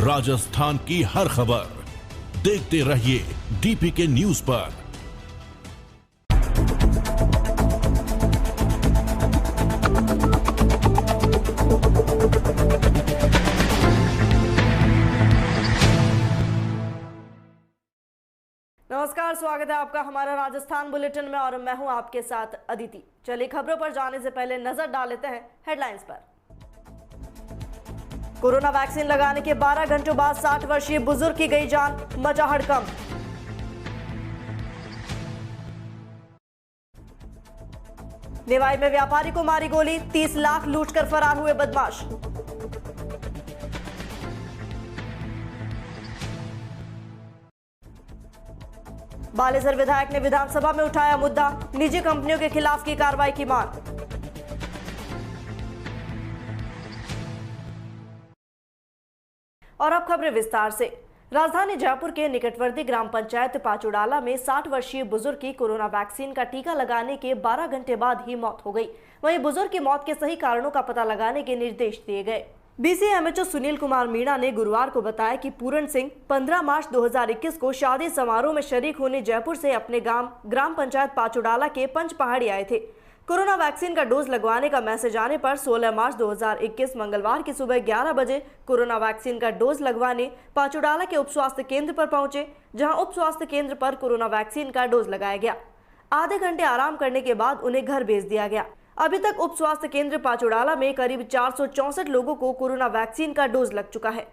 राजस्थान की हर खबर देखते रहिए डीपी के न्यूज पर। नमस्कार, स्वागत है आपका हमारा राजस्थान बुलेटिन में और मैं हूं आपके साथ अदिति। चलिए खबरों पर जाने से पहले नजर डाल लेते हैं हेडलाइंस पर। कोरोना वैक्सीन लगाने के 12 घंटों बाद 60 वर्षीय बुजुर्ग की गई जान, मचा हड़कंप। निवाई में व्यापारी को मारी गोली, 30 लाख लूटकर फरार हुए बदमाश। बालेसर विधायक ने विधानसभा में उठाया मुद्दा, निजी कंपनियों के खिलाफ की कार्रवाई की मांग। और अब खबरें विस्तार से। राजधानी जयपुर के निकटवर्ती ग्राम पंचायत पाचुडाला में 60 वर्षीय बुजुर्ग की कोरोना वैक्सीन का टीका लगाने के 12 घंटे बाद ही मौत हो गई। वहीं बुजुर्ग की मौत के सही कारणों का पता लगाने के निर्देश दिए गए। बीसीएमएचओ सुनील कुमार मीणा ने गुरुवार को बताया कि पूरण सिंह 15 मार्च 2021 को शादी समारोह में शरीक होने जयपुर से अपने ग्राम पंचायत पाचुडाला के पंचपहाड़ी आए थे। कोरोना वैक्सीन का डोज लगवाने का मैसेज आने पर 16 मार्च 2021 मंगलवार की सुबह 11 बजे कोरोना वैक्सीन का डोज लगवाने पाचुडाला के उप स्वास्थ्य केंद्र पर पहुंचे, जहां उप स्वास्थ्य केंद्र पर कोरोना वैक्सीन का डोज लगाया गया। आधे घंटे आराम करने के बाद उन्हें घर भेज दिया गया। अभी तक उप स्वास्थ्य केंद्र पाचुडाला में करीब 464 लोगों को कोरोना वैक्सीन का डोज लग चुका है।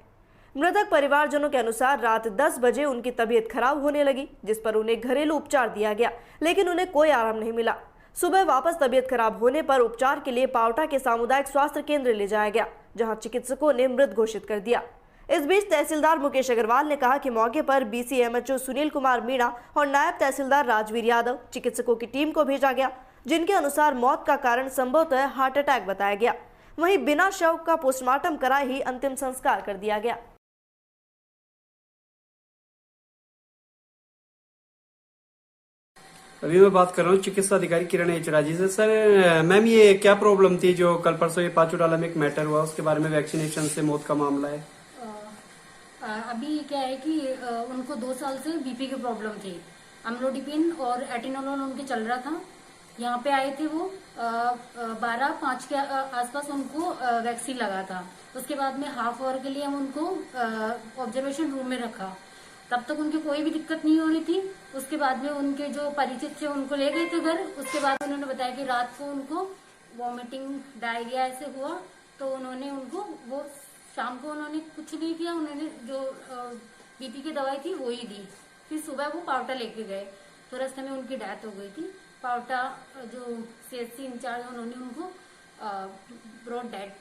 मृतक परिवारजनों के अनुसार रात 10 बजे उनकी तबीयत खराब होने लगी, जिस पर उन्हें घरेलू उपचार दिया गया, लेकिन उन्हें कोई आराम नहीं मिला। सुबह वापस तबीयत खराब होने पर उपचार के लिए पावटा के सामुदायिक स्वास्थ्य केंद्र ले जाया गया, जहां चिकित्सकों ने मृत घोषित कर दिया। इस बीच तहसीलदार मुकेश अग्रवाल ने कहा कि मौके पर बीसीएमएचओ सुनील कुमार मीणा और नायब तहसीलदार राजवीर यादव चिकित्सकों की टीम को भेजा गया, जिनके अनुसार मौत का कारण संभवतः हार्ट अटैक बताया गया। वहीं बिना शव का पोस्टमार्टम कराए ही अंतिम संस्कार कर दिया गया। अभी मैं बात कर रहा हूँ चिकित्सा अधिकारी किरण एचरा जी से। सर मैम, ये क्या प्रॉब्लम थी जो कल परसों ये पाचुडाला में एक मैटर हुआ, उसके बारे में वैक्सीनेशन से मौत का मामला है? अभी क्या है कि उनको 2 साल से बीपी की प्रॉब्लम थी। अम्लोडिपिन और एटिनोलोन उनके चल रहा था। यहाँ पे आए थे वो 12-5 के आसपास उनको वैक्सीन लगा था। उसके बाद में हाफ आवर के लिए हम उनको ऑब्जर्वेशन रूम में रखा। तब तक उनकी कोई भी दिक्कत नहीं हो रही थी। उसके बाद में उनके जो परिचित थे उनको ले गए थे घर। उसके बाद उन्होंने बताया कि रात को उनको वॉमिटिंग, डायरिया ऐसे हुआ, तो उन्होंने उनको वो शाम को उन्होंने कुछ नहीं किया, उन्होंने जो बीपी की दवाई थी वो ही दी। फिर सुबह वो पावटा लेके गए, तो रास्ते में उनकी डेथ हो गई थी। पावटा जो सीएचसी इंचार्ज उन्होंने उनको ब्रॉड डेड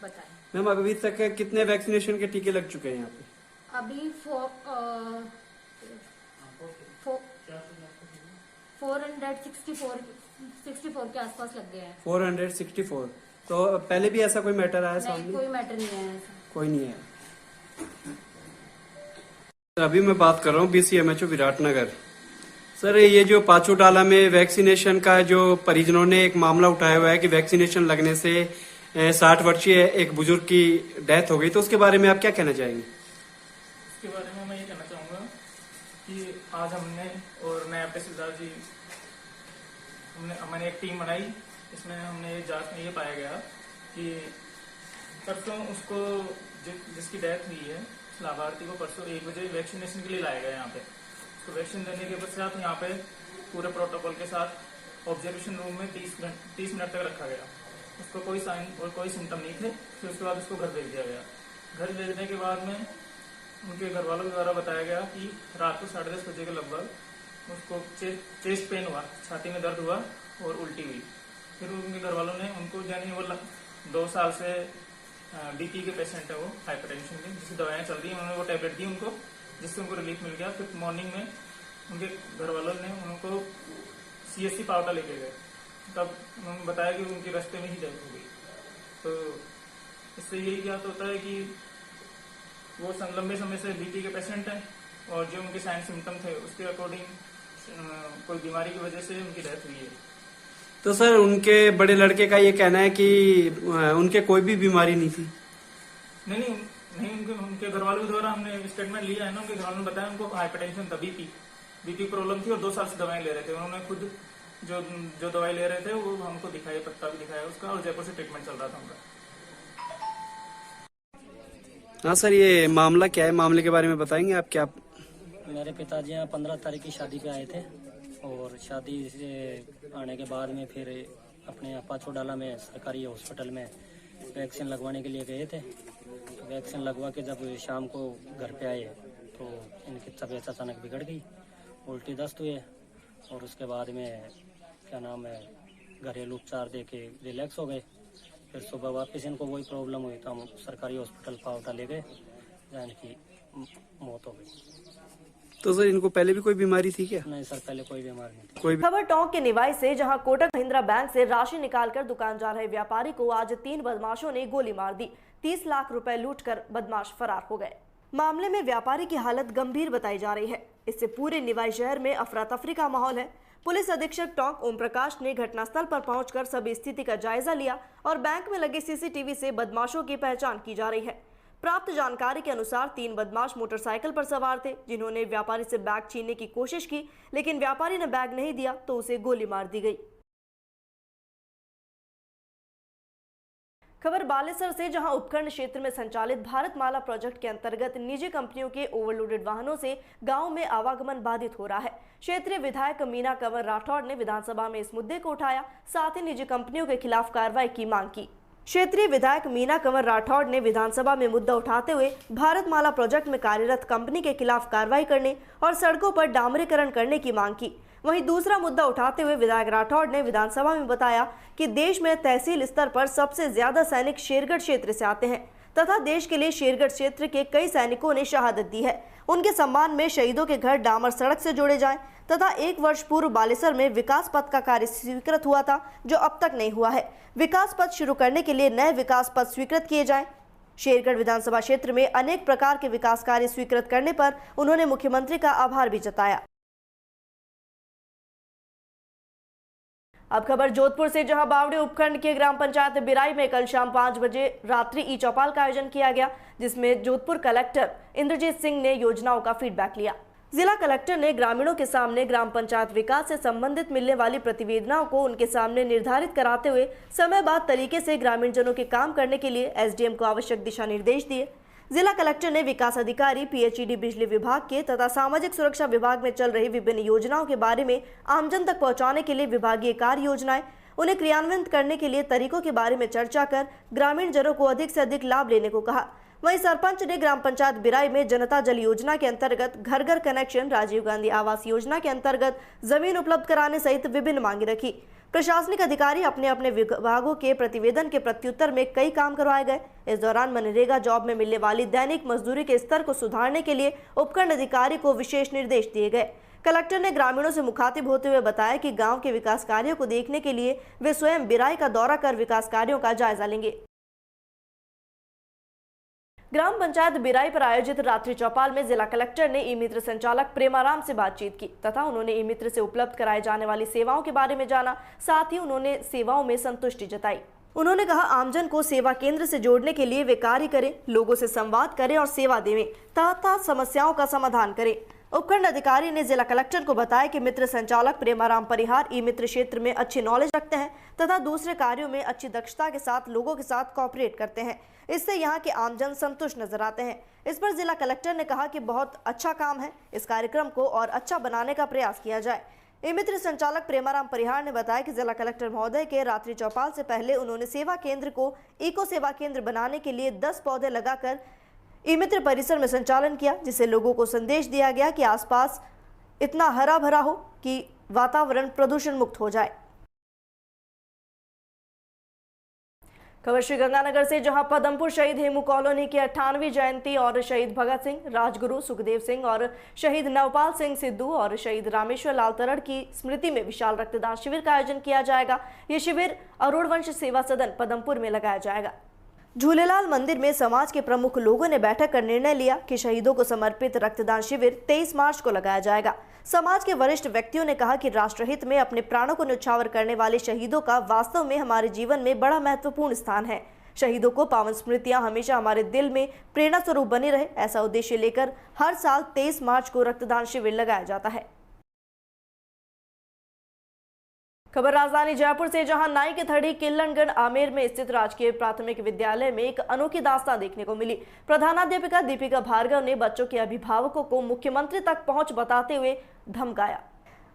बताया। मैम, अभी तक कितने वैक्सीनेशन के टीके लग चुके हैं यहाँ पे? अभी 464 के आसपास लग गए हैं। 464। तो पहले भी ऐसा कोई मैटर आया सामने? कोई मैटर नहीं आया ऐसा। कोई नहीं है। अभी मैं बात कर रहा हूँ बीसीएमएचओ विराटनगर। सर, ये जो पाचुडाला में वैक्सीनेशन का जो परिजनों ने एक मामला उठाया हुआ है कि वैक्सीनेशन लगने से 60 वर्षीय एक बुजुर्ग की डेथ हो गई, तो उसके बारे में आप क्या कहना चाहेंगे? इसके बारे में मैं ये कहना चाहूंगा कि आज हमने और नायब तहसीलदार जी मैंने एक टीम बनाई। इसमें हमने जांच में ये पाया गया कि परसों उसको जिसकी डेथ हुई है, लाभार्थी को परसों 1 बजे वैक्सीनेशन के लिए लाया गया यहाँ पे। तो वैक्सीन देने के पश्चात यहाँ पे पूरे प्रोटोकॉल के साथ ऑब्जर्वेशन रूम में 30 मिनट तक रखा गया। उसको कोई साइन और कोई सिम्टम नहीं थे। फिर उसके बाद उसको घर भेज दिया गया। घर भेजने के बाद में उनके घर वालों द्वारा बताया गया कि रात को 10:30 बजे के लगभग उसको चेस्ट पेन हुआ, छाती में दर्द हुआ और उल्टी हुई। फिर उनके घर वालों ने उनको, यानी वो 2 साल से बीपी के पेशेंट है, वो हाइपरटेंशन की जिसकी दवाएं चल रही है, उन्होंने वो टैबलेट दी उनको, जिससे उनको रिलीफ मिल गया। फिर मॉर्निंग में उनके घर वालों ने उनको सीएचसी पावटा लेके गए। तब उन्होंने बताया कि उनके रास्ते में ही डेथ हो गई। तो इससे यही ज्ञात होता है कि वो लंबे समय से बीपी के पेशेंट हैं और जो उनके साइन सिम्टम थे उसके अकॉर्डिंग कोई बीमारी की वजह से उनकी डेथ हुई है। तो सर, उनके बड़े लड़के का ये कहना है कि उनके कोई भी बीमारी नहीं थी। नहीं, नहीं, उनके घर वालों के द्वारा हमने स्टेटमेंट लिया है ना, उनके घर वालों ने बताया उनको हाइपरटेंशन था, बीपी प्रॉब्लम थी और 2 साल से दवाएं ले रहे थे। उन्होंने खुद जो दवाई ले रहे थे वो हमको दिखाई, पत्ता भी दिखाया उसका, और जयपुर से ट्रीटमेंट चल रहा था उनका। हाँ सर, ये मामला क्या है, मामले के बारे में बताएंगे आप क्या? मेरे पिताजी यहाँ 15 तारीख की शादी पे आए थे और शादी से आने के बाद में फिर अपने यहाँ पाचोडाला में सरकारी हॉस्पिटल में वैक्सीन लगवाने के लिए गए थे। वैक्सीन लगवा के जब शाम को घर पे आए तो इनकी तबीयत अचानक बिगड़ गई, उल्टी दस्त हुए और उसके बाद में क्या नाम है घरेलू उपचार दे के रिलैक्स हो गए। फिर सुबह वापस इनको वही प्रॉब्लम हुई तो हम सरकारी हॉस्पिटल पावटा ले गए, जहाँ इनकी मौत हो गई। तो सर इनको पहले भी कोई बीमारी थी क्या? नहीं सर, पहले कोई बीमारी नहीं थी। कोई खबर टोंक के निवाई से, जहां कोटक महिंद्रा बैंक से राशि निकालकर दुकान जा रहे व्यापारी को आज 3 बदमाशों ने गोली मार दी। 30 लाख रुपए लूटकर बदमाश फरार हो गए। मामले में व्यापारी की हालत गंभीर बताई जा रही है। इससे पूरे निवाई शहर में अफरा तफरी का माहौल है। पुलिस अधीक्षक टोंक ओम प्रकाश ने घटनास्थल पर पहुंचकर सभी स्थिति का जायजा लिया और बैंक में लगे सीसीटीवी से बदमाशों की पहचान की जा रही है। प्राप्त जानकारी के अनुसार 3 बदमाश मोटरसाइकिल पर सवार थे, जिन्होंने व्यापारी से बैग छीनने की कोशिश की, लेकिन व्यापारी ने बैग नहीं दिया तो उसे गोली मार दी गई। खबर बालेसर से, जहां उपखंड क्षेत्र में संचालित भारतमाला प्रोजेक्ट के अंतर्गत निजी कंपनियों के ओवरलोडेड वाहनों से गांव में आवागमन बाधित हो रहा है। क्षेत्रीय विधायक मीना कंवर राठौड़ ने विधानसभा में इस मुद्दे को उठाया, साथ ही निजी कंपनियों के खिलाफ कार्रवाई की मांग की। क्षेत्रीय विधायक मीना कंवर राठौड़ ने विधानसभा में मुद्दा उठाते हुए भारतमाला प्रोजेक्ट में कार्यरत कंपनी के खिलाफ कार्रवाई करने और सड़कों पर डामरीकरण करने की मांग की। वहीं दूसरा मुद्दा उठाते हुए विधायक राठौड़ ने विधानसभा में बताया कि देश में तहसील स्तर पर सबसे ज्यादा सैनिक शेरगढ़ क्षेत्र से आते हैं तथा देश के लिए शेरगढ़ क्षेत्र के कई सैनिकों ने शहादत दी है। उनके सम्मान में शहीदों के घर डामर सड़क से जोड़े जाएं तथा 1 वर्ष पूर्व बालेसर में विकास पथ का कार्य स्वीकृत हुआ था, जो अब तक नहीं हुआ है। विकास पथ शुरू करने के लिए नए विकास पथ स्वीकृत किए जाएं। शेरगढ़ विधानसभा क्षेत्र में अनेक प्रकार के विकास कार्य स्वीकृत करने पर उन्होंने मुख्यमंत्री का आभार भी जताया। अब खबर जोधपुर से, जहां बावड़े उपखंड के ग्राम पंचायत बिराई में कल शाम 5 बजे रात्रि ई चौपाल का आयोजन किया गया, जिसमें जोधपुर कलेक्टर इंद्रजीत सिंह ने योजनाओं का फीडबैक लिया। जिला कलेक्टर ने ग्रामीणों के सामने ग्राम पंचायत विकास से संबंधित मिलने वाली प्रतिवेदनाओं को उनके सामने निर्धारित कराते हुए समयबद्ध तरीके से ग्रामीण जनों के काम करने के लिए एसडीएम को आवश्यक दिशा निर्देश दिए। जिला कलेक्टर ने विकास अधिकारी, पीएचईडी बिजली विभाग के तथा सामाजिक सुरक्षा विभाग में चल रही विभिन्न योजनाओं के बारे में आमजन तक पहुंचाने के लिए विभागीय कार्य योजनाएं, उन्हें क्रियान्वित करने के लिए तरीकों के बारे में चर्चा कर ग्रामीण जनों को अधिक से अधिक लाभ लेने को कहा। वहीं सरपंच ने ग्राम पंचायत बिराई में जनता जल योजना के अंतर्गत घर घर कनेक्शन, राजीव गांधी आवास योजना के अंतर्गत जमीन उपलब्ध कराने सहित विभिन्न मांगे रखी। प्रशासनिक अधिकारी अपने अपने विभागों के प्रतिवेदन के प्रत्युत्तर में कई काम करवाए गए। इस दौरान मनरेगा जॉब में मिलने वाली दैनिक मजदूरी के स्तर को सुधारने के लिए उपखंड अधिकारी को विशेष निर्देश दिए गए। कलेक्टर ने ग्रामीणों से मुखातिब होते हुए बताया कि गांव के विकास कार्यों को देखने के लिए वे स्वयं बिराई का दौरा कर विकास कार्यों का जायजा लेंगे। ग्राम पंचायत बिराई पर आयोजित रात्रि चौपाल में जिला कलेक्टर ने ई मित्र संचालक प्रेमाराम से बातचीत की तथा उन्होंने ई मित्र से उपलब्ध कराए जाने वाली सेवाओं के बारे में जाना, साथ ही उन्होंने सेवाओं में संतुष्टि जताई। उन्होंने कहा, आमजन को सेवा केंद्र से जोड़ने के लिए वे कार्य करें, लोगों से संवाद करें और सेवा देवें तथा समस्याओं का समाधान करें। उपखंड अधिकारी ने जिला कलेक्टर को बताया कि मित्र संचालक प्रेमाराम परिहार ई मित्र क्षेत्र में अच्छी नॉलेज रखते हैं तथा दूसरे कार्यों में अच्छी दक्षता के साथ लोगों के साथ कोऑपरेट करते हैं। इससे यहाँ के आमजन संतुष्ट नजर आते हैं। इस पर जिला कलेक्टर ने कहा कि बहुत अच्छा काम है, इस कार्यक्रम को और अच्छा बनाने का प्रयास किया जाए। ई मित्र संचालक प्रेमाराम परिहार ने बताया कि जिला कलेक्टर महोदय के रात्रि चौपाल से पहले उन्होंने सेवा केंद्र को इको सेवा केंद्र बनाने के लिए 10 पौधे लगाकर ई मित्र परिसर में संचालन किया, जिससे लोगों को संदेश दिया गया कि आसपास इतना हरा भरा हो कि वातावरण प्रदूषण मुक्त हो जाए। खबर श्रीगंगानगर से, जहां पदमपुर शहीद हेमू कॉलोनी की 98वीं जयंती और शहीद भगत सिंह, राजगुरु सुखदेव सिंह और शहीद नवपाल सिंह सिद्धू और शहीद रामेश्वर लाल तरड़ की स्मृति में विशाल रक्तदान शिविर का आयोजन किया जाएगा। ये शिविर अरुण वंश सेवा सदन पदमपुर में लगाया जाएगा। झूलेलाल मंदिर में समाज के प्रमुख लोगों ने बैठक कर निर्णय लिया कि शहीदों को समर्पित रक्तदान शिविर 23 मार्च को लगाया जाएगा। समाज के वरिष्ठ व्यक्तियों ने कहा कि राष्ट्रहित में अपने प्राणों को न्यौछावर करने वाले शहीदों का वास्तव में हमारे जीवन में बड़ा महत्वपूर्ण स्थान है। शहीदों को पावन स्मृतियां हमेशा हमारे दिल में प्रेरणा स्वरूप बनी रहे, ऐसा उद्देश्य लेकर हर साल 23 मार्च को रक्तदान शिविर लगाया जाता है। खबर राजधानी जयपुर से, जहां नाई के थड़ी किल्लनगढ़ आमेर में स्थित राजकीय प्राथमिक विद्यालय में एक अनोखी दास्तां देखने को मिली। प्रधानाध्यापिका दीपिका भार्गव ने बच्चों के अभिभावकों को मुख्यमंत्री तक पहुंच बताते हुए धमकाया।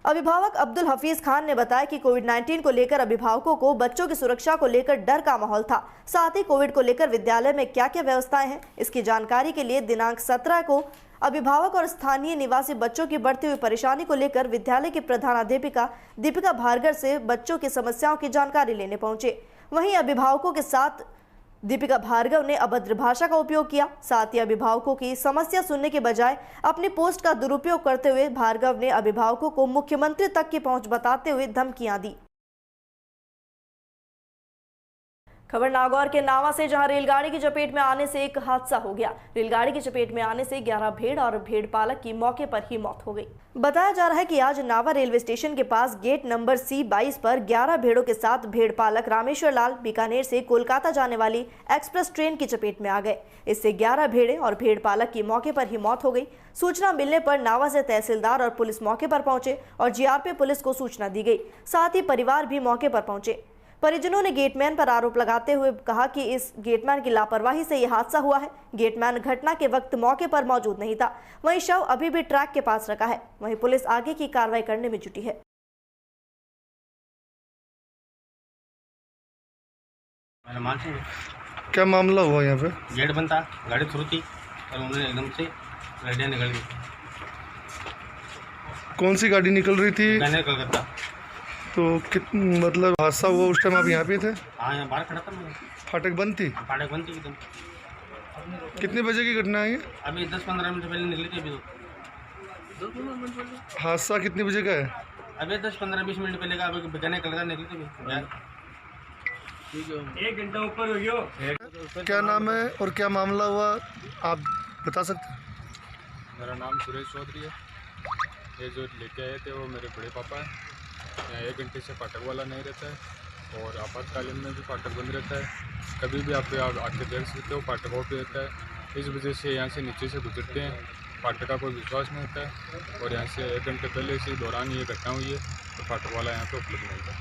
अभिभावक अब्दुल हफीज खान ने बताया कि कोविड-19 को लेकर अभिभावकों को बच्चों की सुरक्षा को लेकर डर का माहौल था। साथ ही कोविड को लेकर विद्यालय में क्या क्या व्यवस्थाएं हैं, इसकी जानकारी के लिए दिनांक 17 को अभिभावक और स्थानीय निवासी बच्चों की बढ़ती हुई परेशानी को लेकर विद्यालय की प्रधानाध्यापिका दीपिका भार्गव से बच्चों की समस्याओं की जानकारी लेने पहुंचे। वहीं अभिभावकों के साथ दीपिका भार्गव ने अभद्र भाषा का उपयोग किया। साथ ही अभिभावकों की समस्या सुनने के बजाय अपनी पोस्ट का दुरुपयोग करते हुए भार्गव ने अभिभावकों को मुख्यमंत्री तक की पहुंच बताते हुए धमकियां दी। खबर नागौर के नावा से, जहां रेलगाड़ी की चपेट में आने से एक हादसा हो गया। रेलगाड़ी की चपेट में आने से 11 भेड़ और भेड़ पालक की मौके पर ही मौत हो गई। बताया जा रहा है कि आज नावा रेलवे स्टेशन के पास गेट नंबर C22 पर 11 भेड़ों के साथ भेड़ पालक रामेश्वर लाल बीकानेर से कोलकाता जाने वाली एक्सप्रेस ट्रेन की चपेट में आ गए। इससे 11 भेड़े और भेड़ पालक की मौके पर ही मौत हो गई। सूचना मिलने पर नावा से तहसीलदार और पुलिस मौके पर पहुंचे और GRP पुलिस को सूचना दी गई। साथ ही परिवार भी मौके पर पहुंचे। परिजनों ने गेटमैन पर आरोप लगाते हुए कहा कि इस गेटमैन की लापरवाही से यह हादसा हुआ है। गेटमैन घटना के वक्त मौके पर मौजूद नहीं था। वहीं शव अभी भी ट्रैक के पास रखा है। वहीं पुलिस आगे की कार्रवाई करने में जुटी है। क्या मामला हुआ यहाँ पे? गेट बनता, गाड़ी थ्रू थी और उन्होंने एकदम से गाड़ियाँ निकल गई। कौन सी गाड़ी निकल रही थी? कलकत्ता। तो मतलब हादसा हुआ उस टाइम आप यहाँ पे थे? हाँ, यहाँ बाहर खड़ा था मैं। फाटक बंद थी? फाटक बंद थी एकदम। कितने बजे की घटना है ये? अभी 10-15 मिनट पहले निकली थी। अभी हादसा कितने बजे का है? अभी 10-15-20 मिनट पहले का। अभी बिकाने कलकत्ता निकली थी। 1 घंटा ऊपर हो गया। क्या नाम है और क्या मामला हुआ, आप बता सकते हैं? मेरा नाम सुरेश चौधरी है। ये जो लेके आए थे वो मेरे बड़े पापा हैं। यहाँ 1 घंटे से फाटक वाला नहीं रहता है और आपातकालीन में भी फाटक बंद रहता है। कभी भी आप आके देख सकते हो, फाटक ऑफ रहता है। इस वजह से यहाँ से नीचे से गुजरते हैं, फाटक का कोई विश्वास नहीं होता है। और यहाँ से 1 घंटे पहले इसी दौरान ये घटना हुई है तो फाटक वाला यहाँ पे उपलब्ध नहीं था।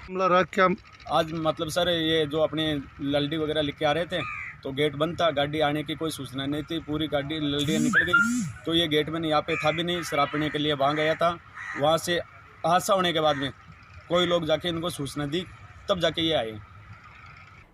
मामला रहा क्या? आज मतलब सर ये जो अपने लल्डी वगैरह लिख के आ रहे थे तो गेट बंद था, गाड़ी आने की कोई सूचना नहीं थी। पूरी गाड़ी लल्डियाँ निकल गई। तो ये गेट मैंने यहाँ पे था भी नहीं, शराब पीने के लिए वहाँ गया था। वहाँ से हादसा होने के बाद में कोई लोग जाके इनको सूचना दी, तब जाके ये आए।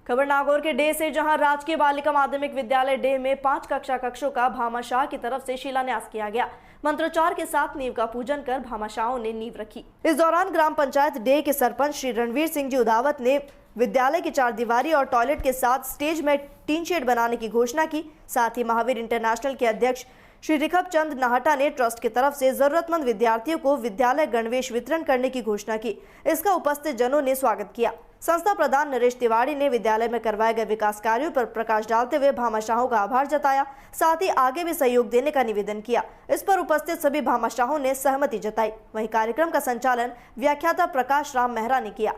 खबर नागौर के डे से, जहां राजकीय बालिका माध्यमिक विद्यालय डे में 5 कक्षों का भामाशाह की तरफ से शिलान्यास किया गया। मंत्रोच्चार के साथ नींव का पूजन कर भामाशाहों ने नींव रखी। इस दौरान ग्राम पंचायत डे के सरपंच श्री रणवीर सिंह जी उदावत ने विद्यालय की 4 दीवारी और टॉयलेट के साथ स्टेज में टीन शेड बनाने की घोषणा की। साथ ही महावीर इंटरनेशनल के अध्यक्ष श्री रिखब चंद नाहटा ने ट्रस्ट की तरफ से जरूरतमंद विद्यार्थियों को विद्यालय गणवेश वितरण करने की घोषणा की। इसका उपस्थित जनों ने स्वागत किया। संस्था प्रधान नरेश तिवारी ने विद्यालय में करवाए गए विकास कार्यों पर प्रकाश डालते हुए भामाशाहों का आभार जताया। साथ ही आगे भी सहयोग देने का निवेदन किया। इस पर उपस्थित सभी भामाशाहों ने सहमति जताई। वहीं कार्यक्रम का संचालन व्याख्याता प्रकाश राम मेहरा ने किया।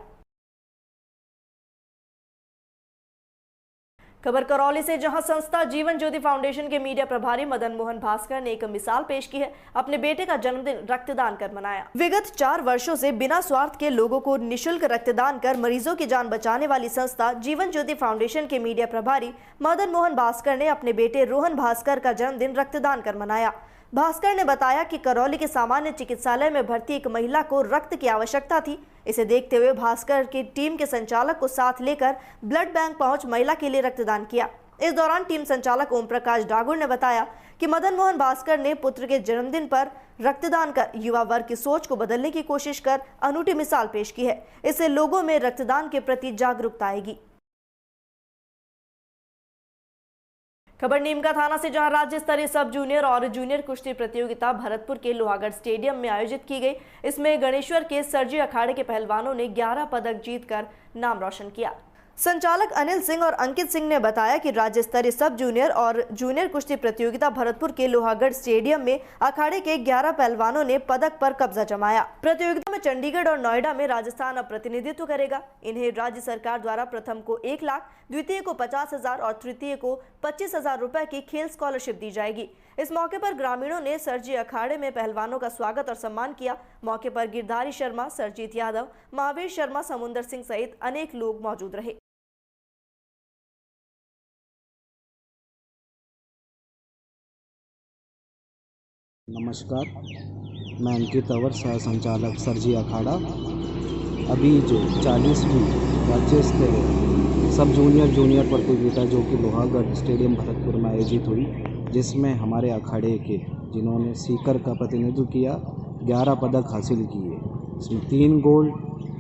खबर करौली से, जहां संस्था जीवन ज्योति फाउंडेशन के मीडिया प्रभारी मदन मोहन भास्कर ने एक मिसाल पेश की है। अपने बेटे का जन्मदिन रक्तदान कर मनाया। विगत 4 वर्षों से बिना स्वार्थ के लोगों को निशुल्क रक्तदान कर मरीजों की जान बचाने वाली संस्था जीवन ज्योति फाउंडेशन के मीडिया प्रभारी मदन मोहन भास्कर ने अपने बेटे रोहन भास्कर का जन्मदिन रक्तदान कर मनाया। भास्कर ने बताया कि करौली के सामान्य चिकित्सालय में भर्ती एक महिला को रक्त की आवश्यकता थी। इसे देखते हुए भास्कर की टीम के संचालक को साथ लेकर ब्लड बैंक पहुंच महिला के लिए रक्तदान किया। इस दौरान टीम संचालक ओम प्रकाश डागुर ने बताया कि मदन मोहन भास्कर ने पुत्र के जन्मदिन पर रक्तदान कर युवा वर्ग की सोच को बदलने की कोशिश कर अनूठी मिसाल पेश की है। इससे लोगों में रक्तदान के प्रति जागरूकता आएगी। खबर नीमका थाना से, जहां राज्य स्तरीय सब जूनियर और जूनियर कुश्ती प्रतियोगिता भरतपुर के लोहागढ़ स्टेडियम में आयोजित की गई। इसमें गणेश्वर के सरजी अखाड़े के पहलवानों ने 11 पदक जीतकर नाम रोशन किया। संचालक अनिल सिंह और अंकित सिंह ने बताया कि राज्य स्तरीय सब जूनियर और जूनियर कुश्ती प्रतियोगिता भरतपुर के लोहागढ़ स्टेडियम में अखाड़े के 11 पहलवानों ने पदक पर कब्जा जमाया। प्रतियोगिता में चंडीगढ़ और नोएडा में राजस्थान अब प्रतिनिधित्व करेगा। इन्हें राज्य सरकार द्वारा प्रथम को 1 लाख, द्वितीय को 50,000 और तृतीय को 25,000 रुपए की खेल स्कॉलरशिप दी जाएगी। इस मौके पर ग्रामीणों ने सरजी अखाड़े में पहलवानों का स्वागत और सम्मान किया। मौके पर गिरधारी शर्मा, सरजीत यादव, महावीर शर्मा, समुंदर सिंह सहित अनेक लोग मौजूद रहे। नमस्कार, मैं अंकित अवर, सह संचालक सरजी अखाड़ा। अभी जो 40वीं राज्य स्तरीय सब जूनियर प्रतियोगिता जो कि लोहागढ़ स्टेडियम भरतपुर में आयोजित हुई, जिसमें हमारे अखाड़े के जिन्होंने सीकर का प्रतिनिधित्व किया 11 पदक हासिल किए। इसमें 3 गोल्ड,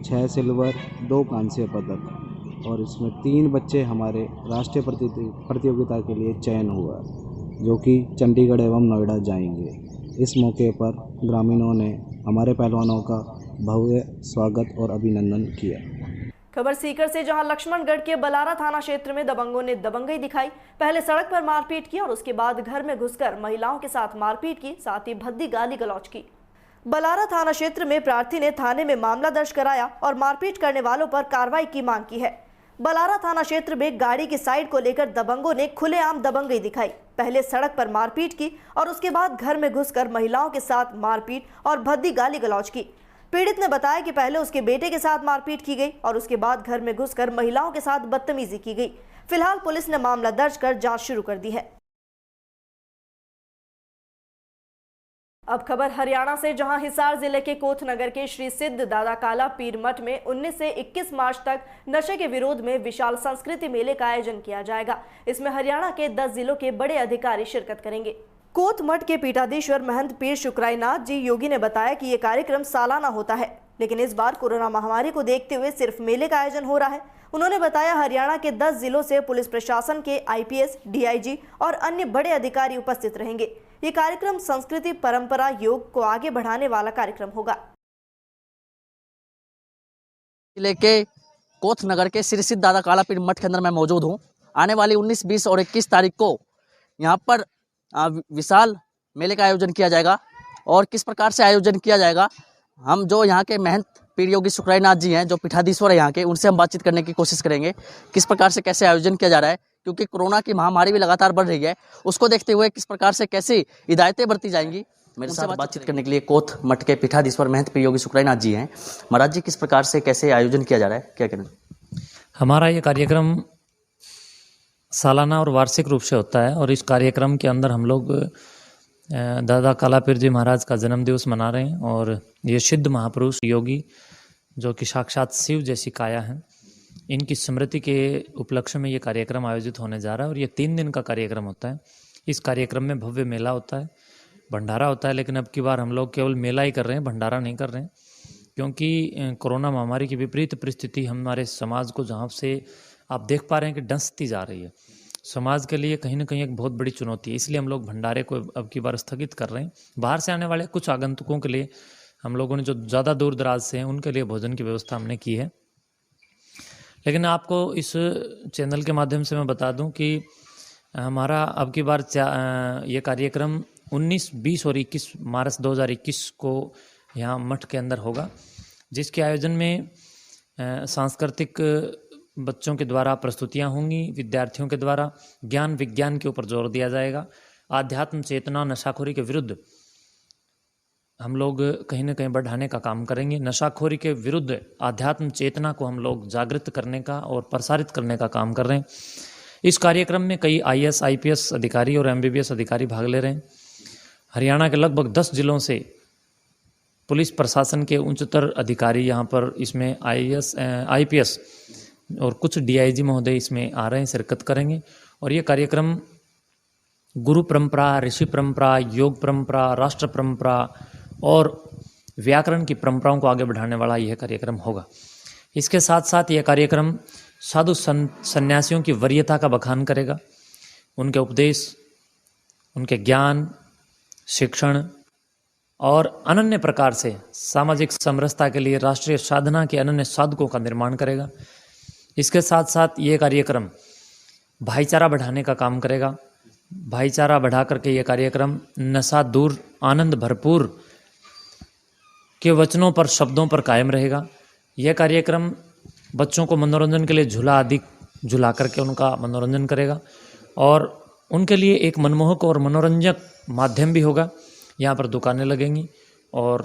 6 सिल्वर, 2 कांस्य पदक और इसमें 3 बच्चे हमारे राष्ट्रीय प्रतियोगिता के लिए चयन हुआ, जो कि चंडीगढ़ एवं नोएडा जाएंगे। इस मौके पर ग्रामीणों ने हमारे पहलवानों का भव्य स्वागत और अभिनंदन किया। खबर सीकर से, जहां लक्ष्मणगढ़ के बलारा थाना क्षेत्र में दबंगों ने दबंगई दिखाई। पहले सड़क पर मारपीट की और उसके बाद घर में घुसकर महिलाओं के साथ मारपीट की, साथ ही भद्दी गाली गलौज की। बलारा थाना क्षेत्र में प्रार्थी ने थाने में मामला दर्ज कराया और मारपीट करने वालों पर कार्रवाई की मांग की है। बलारा थाना क्षेत्र में गाड़ी की साइड को लेकर दबंगों ने खुलेआम दबंगई दिखाई। पहले सड़क पर मारपीट की और उसके बाद घर में घुसकर महिलाओं के साथ मारपीट और भद्दी गाली गलौज की। पीड़ित ने बताया कि पहले उसके बेटे के साथ मारपीट की गई और उसके बाद घर में घुसकर महिलाओं के साथ बदतमीजी की गई। फिलहाल पुलिस ने मामला दर्ज कर जांच शुरू कर दी है। अब खबर हरियाणा से, जहां हिसार जिले के कोथनगर के श्री सिद्ध दादा काला पीर मठ में 19 से 21 मार्च तक नशे के विरोध में विशाल संस्कृति मेले का आयोजन किया जाएगा। इसमें हरियाणा के 10 जिलों के बड़े अधिकारी शिरकत करेंगे। कोथ मठ के पीठाधीश्वर महंत पीर शुक्राईनाथ जी योगी ने बताया कि ये कार्यक्रम सालाना होता है, लेकिन इस बार कोरोना महामारी को देखते हुए सिर्फ मेले का आयोजन हो रहा है। उन्होंने बताया हरियाणा के 10 जिलों से पुलिस प्रशासन के IPS, DIG और अन्य बड़े अधिकारी उपस्थित रहेंगे। ये कार्यक्रम संस्कृति, परंपरा, योग को आगे बढ़ाने वाला कार्यक्रम होगा। जिले के कोथनगर के श्री सिद्ध दादा काला पीर मठ के अंदर मैं मौजूद हूँ। आने वाली 19, 20 और 21 तारीख को यहाँ पर विशाल मेले का आयोजन किया जाएगा। और किस प्रकार से आयोजन किया जाएगा, हम जो यहाँ के महंत पीर योगी शुक्राईनाथ जी हैं, जो पीठाधीश्वर है यहाँ के, उनसे हम बातचीत करने की कोशिश करेंगे। किस प्रकार से कैसे आयोजन किया जा रहा है, क्योंकि कोरोना की महामारी भी लगातार बढ़ रही है, उसको देखते हुए किस प्रकार से कैसी हिदायतें बरती जाएंगी। मेरे साथ बातचीत करने के लिए कोथ मठ के पीठाधीश्वर महंत पीर योगी शुक्राईनाथ जी हैं। महाराज जी, किस प्रकार से कैसे आयोजन किया जा रहा है, क्या कहना? हमारा ये कार्यक्रम सालाना और वार्षिक रूप से होता है और इस कार्यक्रम के अंदर हम लोग दादा काला पीर जी महाराज का जन्म दिवस मना रहे हैं। और ये सिद्ध महापुरुष योगी जो कि साक्षात शिव जैसी काया हैं, इनकी स्मृति के उपलक्ष्य में ये कार्यक्रम आयोजित होने जा रहा है। और ये 3 दिन का कार्यक्रम होता है। इस कार्यक्रम में भव्य मेला होता है, भंडारा होता है, लेकिन अब की बार हम लोग केवल मेला ही कर रहे हैं, भंडारा नहीं कर रहे हैं, क्योंकि कोरोना महामारी की विपरीत परिस्थिति हमारे समाज को जहाँ से आप देख पा रहे हैं कि डंसती जा रही है, समाज के लिए कहीं ना कहीं एक बहुत बड़ी चुनौती है। इसलिए हम लोग भंडारे को अब की बार स्थगित कर रहे हैं। बाहर से आने वाले कुछ आगंतुकों के लिए हम लोगों ने, जो ज़्यादा दूर दराज से हैं, उनके लिए भोजन की व्यवस्था हमने की है। लेकिन आपको इस चैनल के माध्यम से मैं बता दूं कि हमारा अब की बार ये कार्यक्रम 19, 20 और 21 मार्च 2021 को यहाँ मठ के अंदर होगा, जिसके आयोजन में सांस्कृतिक बच्चों के द्वारा प्रस्तुतियाँ होंगी, विद्यार्थियों के द्वारा ज्ञान विज्ञान के ऊपर जोर दिया जाएगा। आध्यात्म चेतना, नशाखोरी के विरुद्ध हम लोग कहीं ना कहीं बढ़ाने का काम करेंगे। नशाखोरी के विरुद्ध आध्यात्म चेतना को हम लोग जागृत करने का और प्रसारित करने का काम कर रहे हैं। इस कार्यक्रम में कई IAS, IPS अधिकारी और MBBS अधिकारी भाग ले रहे हैं। हरियाणा के लगभग 10 जिलों से पुलिस प्रशासन के उच्चतर अधिकारी यहाँ पर इसमें IAS, IPS और कुछ DIG महोदय इसमें आ रहे हैं, शिरकत करेंगे। और ये कार्यक्रम गुरु परंपरा, ऋषि परंपरा, योग परंपरा, राष्ट्र परंपरा और व्याकरण की परंपराओं को आगे बढ़ाने वाला यह कार्यक्रम होगा। इसके साथ साथ यह कार्यक्रम साधु सन्यासियों की वरीयता का बखान करेगा, उनके उपदेश, उनके ज्ञान, शिक्षण और अनन्य प्रकार से सामाजिक समरसता के लिए राष्ट्रीय साधना के अनन्य साधकों का निर्माण करेगा। इसके साथ साथ ये कार्यक्रम भाईचारा बढ़ाने का काम करेगा। भाईचारा बढ़ा करके ये कार्यक्रम नशा दूर, आनंद भरपूर के वचनों पर, शब्दों पर कायम रहेगा। यह कार्यक्रम बच्चों को मनोरंजन के लिए झूला आदि झुला करके उनका मनोरंजन करेगा और उनके लिए एक मनमोहक और मनोरंजक माध्यम भी होगा। यहाँ पर दुकानें लगेंगी और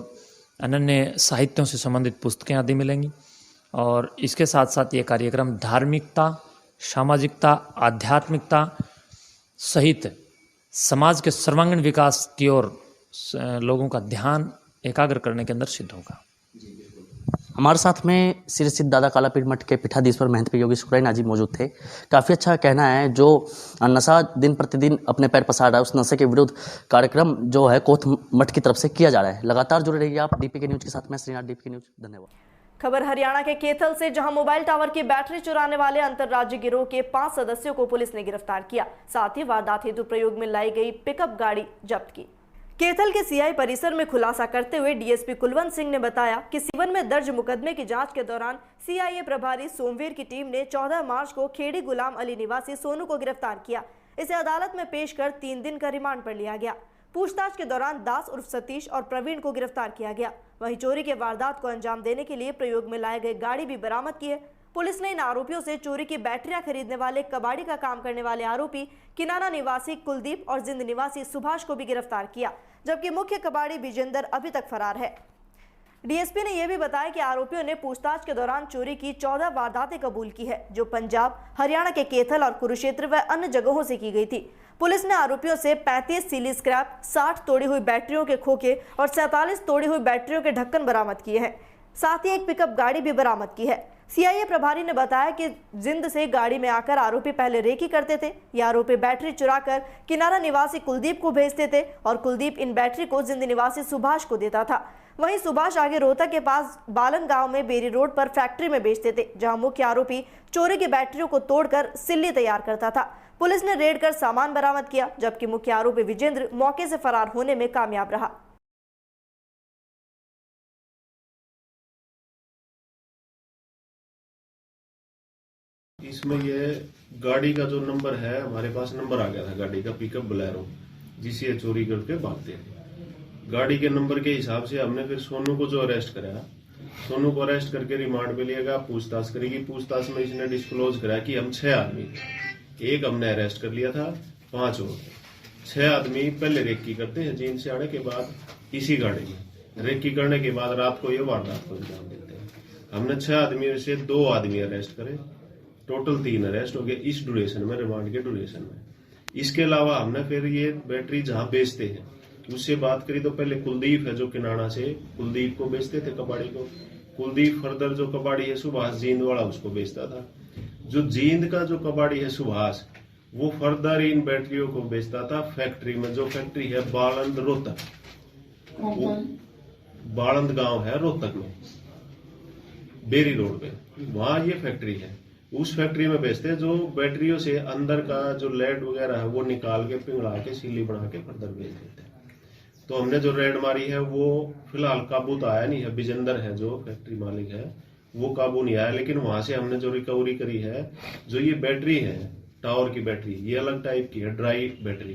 अनन्य साहित्यों से संबंधित पुस्तकें आदि मिलेंगी और इसके साथ साथ ये कार्यक्रम धार्मिकता, सामाजिकता, आध्यात्मिकता सहित समाज के सर्वांगीण विकास की ओर लोगों का ध्यान एकाग्र करने के अंदर सिद्ध होगा। हमारे साथ में श्री सिद्ध दादा कालापीर मठ के पीठाधीश्वर महंत योगी शुक्राई नाजी मौजूद थे। काफ़ी अच्छा कहना है, जो नशा दिन प्रतिदिन अपने पैर पसार रहा है, उस नशे के विरुद्ध कार्यक्रम जो है कोथ मठ की तरफ से किया जा रहा है। लगातार जुड़े रहिए आप डीपीके न्यूज के साथ में। श्रीनाथ, डीपीके न्यूज, धन्यवाद। खबर हरियाणा के कैथल से, जहां मोबाइल टावर की बैटरी चुराने वाले अंतर्राज्यीय गिरोह के 5 सदस्यों को पुलिस ने गिरफ्तार किया। साथ ही वारदात हेतु प्रयोग में लाई गई पिकअप गाड़ी जब्त की। कैथल के सीआई परिसर में खुलासा करते हुए डीएसपी कुलवंत सिंह ने बताया कि सीवन में दर्ज मुकदमे की जांच के दौरान सीआईए प्रभारी सोमवीर की टीम ने 14 मार्च को खेड़ी गुलाम अली निवासी सोनू को गिरफ्तार किया। इसे अदालत में पेश कर 3 दिन का रिमांड पर लिया गया। पूछताछ के दौरान दास उर्फ सतीश और प्रवीण को गिरफ्तार किया गया। वहीं चोरी के वारदात को अंजाम देने के लिए प्रयोग में लाए गए गाड़ी भी बरामद की है। पुलिस ने इन आरोपियों से चोरी की बैटरियां खरीदने वाले कबाड़ी का काम करने वाले आरोपी किनारा निवासी कुलदीप और जिंद निवासी सुभाष को भी गिरफ्तार किया, जबकि मुख्य कबाड़ी विजेंदर अभी तक फरार है। डीएसपी ने यह भी बताया कि आरोपियों ने पूछताछ के दौरान चोरी की 14 वारदातें कबूल की है, जो पंजाब, हरियाणा के कैथल और कुरुक्षेत्र व अन्य जगहों से की गई थी। पुलिस ने आरोपियों से 35 सीली स्क्रैप, 60 तोड़ी हुई बैटरियों के खोखे और 47 तोड़ी हुई बैटरियों के ढक्कन बरामद किए हैं। साथ ही एक पिकअप गाड़ी भी बरामद की है। सीआईए प्रभारी ने बताया कि जिंद से गाड़ी में आकर आरोपी पहले रेकी करते थे। ये आरोपी बैटरी चुराकर किनारा निवासी कुलदीप को भेजते थे और कुलदीप इन बैटरी को जिंद निवासी सुभाष को देता था। वहीं सुभाष आगे रोहतक के पास बालन गांव में बेरी रोड पर फैक्ट्री में बेचते थे, जहां मुख्य आरोपी चोरी की बैटरियों को तोड़कर सिल्ली तैयार करता था। पुलिस ने रेड कर सामान बरामद किया, जबकि मुख्य आरोपी विजेंद्र मौके से फरार होने में कामयाब रहा। इसमें ये गाड़ी का जो नंबर है, हमारे पास नंबर आ गया था गाड़ी का, पिकअप बोलेरो, जिसे चोरी करके भागते हैं। गाड़ी के नंबर के हिसाब से हमने फिर सोनू को जो अरेस्ट कराया, सोनू को अरेस्ट करके रिमांड पे लिया गया, पूछताछ करेगी। पूछताछ में इसने डिस्क्लोज कराया कि हम 6 आदमी, एक हमने अरेस्ट कर लिया था, 5 और 6 आदमी पहले रेकी करते हैं जींद से आने के बाद इसी गाड़ी में रेकी करने के बाद रात को ये वारदात को अंजाम देते हैं। हमने 6 आदमी से 2 आदमी अरेस्ट करे, टोटल 3 अरेस्ट हो गए इस ड्यूरेशन में, रिमांड के ड्यूरेशन में। इसके अलावा हमने फिर ये बैटरी जहां बेचते हैं उससे बात करी तो पहले कुलदीप है जो किनारा से, कुलदीप को बेचते थे कबाड़ी को। कुलदीप फर्दर जो कबाड़ी है सुभाष जींद वाला उसको बेचता था। जो जींद का जो कबाड़ी है सुभाष, वो फर्दर इन बैटरियों को बेचता था फैक्ट्री में, जो फैक्ट्री है बालंद रोहतक, बालंद गांव है रोहतक में, बेरी रोड पे, वहां ये फैक्ट्री है। उस फैक्ट्री में बेचते हैं, जो बैटरियों से अंदर का जो लेड वगैरह है वो निकाल के पिघला के सिल्ली बना के फर्दर बेच देते हैं। तो हमने जो रेड मारी है वो फिलहाल काबू तो आया नहीं है, विजेंदर है जो फैक्ट्री मालिक है वो काबू नहीं आया, लेकिन वहां से हमने जो रिकवरी करी है, जो ये बैटरी है टावर की बैटरी, ये अलग टाइप की है, ड्राई बैटरी,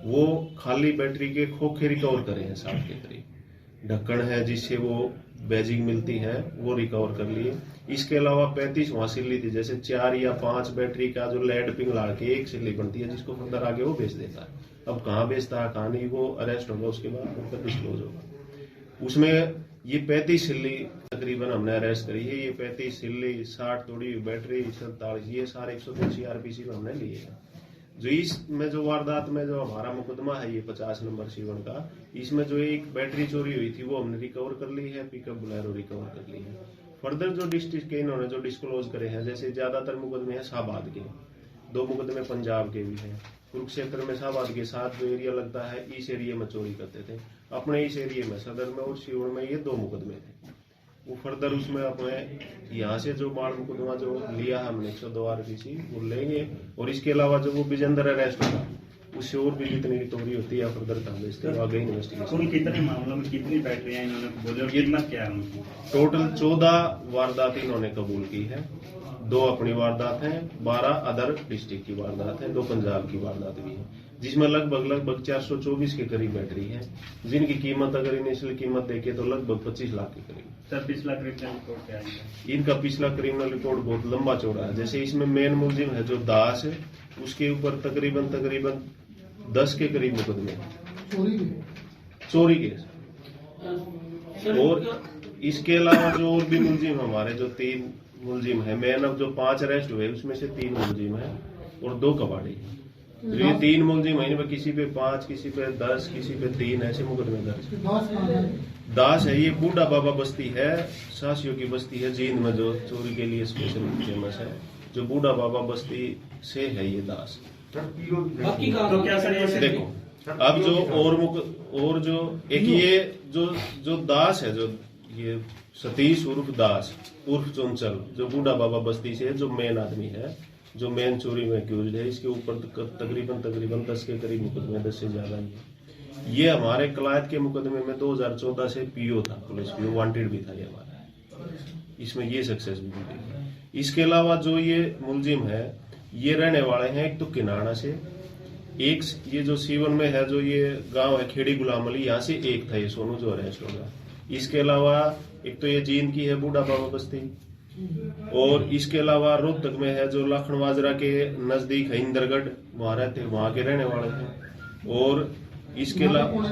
वो खाली बैटरी के खोखे रिकवर करे हैं 60 के करीब। ढक्कन है जिससे वो बैजिंग मिलती है वो रिकवर कर लिए। इसके अलावा 35 वहां सिल्ली थी, जैसे 4 या 5 बैटरी का जो लेड पिघला के एक सिल्ली बनती है जिसको फर्दर आगे वो बेच देता है। अब कहाँ बेचता है कहाँ नहीं वो अरेस्ट होगा, उसके बाद उनका डिस्क्लोज होगा। उसमें ये 35 सिल्ली तकरीबन हमने अरेस्ट करी है। ये 35 सिल्ली, 60 तोड़ी हुई बैटरी, 47, ये सारे 102 CRPC में हमने लिए हैं। जो इसमें जो वारदात में जो हमारा मुकदमा है ये 50 नंबर सीवन का, इसमें जो एक बैटरी चोरी हुई थी वो हमने रिकवर कर ली है, पिकअप बोलेरो रिकवर कर ली है। फर्दर जो डिस्ट्रिक्ट के इन्होंने जो डिस्क्लोज करे हैं, जैसे ज्यादातर मुकदमे हैं शाहबाद के, 2 मुकदमे पंजाब के भी हैं। कुरुक्षेत्र में शाहबाद के साथ जो एरिया लगता है इस एरिया में चोरी करते थे, अपने इस एरिया में सदर में और सीवर में ये 2 मुकदमे थे। वो फर्दर उसमें अपने यहाँ से जो बाल मुकदमा जो लिया है हमने 102 RPC वो लेंगे, और इसके अलावा जो वो विजेंदर अरेस्ट होगा उससे और भी जितनी रिकवरी होती है फर्दर काम बेचते हैं आगे इन्वेस्टिगेशन। कितने मामलों में कितनी बैटरियां इन्होंने बोले और कितना क्या है उनकी? टोटल 14 वारदात इन्होंने कबूल की है, 2 अपनी वारदात हैं, 12 अदर डिस्ट्रिक्ट की वारदात है, 2 पंजाब की वारदात भी है, जिसमें लगभग 424 के करीब बैटरी है, जिनकी कीमत अगर इनिशियल कीमत देखे तो लगभग 25 लाख के करीब। सर पिछला क्रिमिनल रिकॉर्ड क्या है? इनका पिछला क्रिमिनल रिकॉर्ड बहुत लंबा चौड़ा है। जैसे इसमें मेन मुलजिम है जो दास है, उसके ऊपर तकरीबन 10 के करीब मुकदमे हैं चोरी के। और इसके अलावा जो और भी मुलजिम हमारे जो 3 मुलजिम है, मेन अब जो 5 अरेस्ट हुए उसमें से 3 मुलजिम है और 2 कबाड़ी है। तो ये 3 मुलजिम है, इनमें किसी पे 5, किसी पे 10, किसी पे 3 ऐसे मुकदमे दर्ज। दास है ये बूढ़ा बाबा बस्ती है, सासियों की बस्ती है जींद में, जो चोरी के लिए स्पेशल फेमस है। जो बूढ़ा बाबा बस्ती से है ये दास। तो क्या सर ये देखो अब जो और जो एक ये जो दास है, जो ये सतीश उर्फ दास उर्फ चंचल, जो बूढ़ा बाबा बस्ती से है, जो मेन आदमी है, जो मेन चोरी में एक्यूज्ड है, इसके ऊपर तकरीबन 10 के करीब मुकदमे, 10 से ज्यादा ही है। ये हमारे कलायत के मुकदमे में 2014 से पीओ था, पुलिस पीओ वांटेड भी था ये हमारा, इसमें ये सक्सेस भी मिली। इसके अलावा जो ये मुलजिम है ये रहने वाले हैं एक तो किनाना से, एक ये जो सीवन में है, जो ये गांव है खेड़ी गुलाम अली, यहाँ से एक था ये सोनू जो अरेस्ट होगा। इसके अलावा एक तो ये जींद की है बूढ़ा बाबा बस्ती, और इसके अलावा रोहतक में है जो लाखन माजरा के नजदीक है इंदरगढ़, वहां रहते हैं, वहां के रहने वाले हैं। और इसके अलावा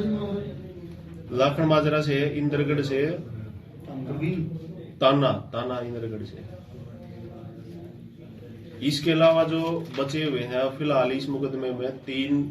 लाखन माजरा से इंदरगढ़ से ताना इंदरगढ़ से। इसके अलावा जो बचे हुए हैं फिलहाल इस मुकदमे में 3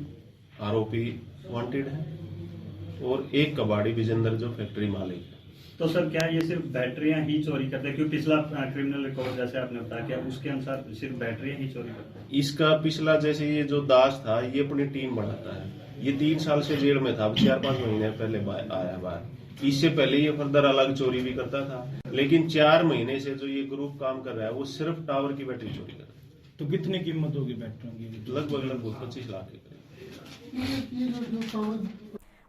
आरोपी वांटेड हैं और एक कबाड़ी विजेंद्र जो फैक्ट्री मालिक है। तो सर क्या ये सिर्फ बैटरियां ही चोरी करते हैं? क्योंकि पिछला क्रिमिनल रिकॉर्ड जैसे आपने बताया क्या उसके अनुसार सिर्फ बैटरियां ही चोरी करते हैं? इसका पिछला जैसे ये जो दास था ये अपनी टीम बढ़ाता है, ये 3 साल से जेल में था, अब 4-5 महीने पहले आया बाहर। इससे पहले ये फर्दर अलग चोरी भी करता था, लेकिन 4 महीने से जो ये ग्रुप काम कर रहा है वो सिर्फ टावर की बैटरी चोरी कर रहा है। तो कितनी कीमत होगी बैटरियों की? लगभग 25 लाख के करीब।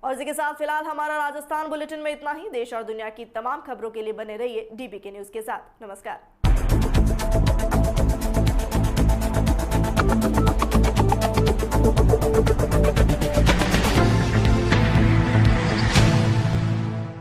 और इसी के साथ फिलहाल हमारा राजस्थान बुलेटिन में इतना ही। देश और दुनिया की तमाम खबरों के लिए बने रहिए डीपीके न्यूज के साथ। नमस्कार।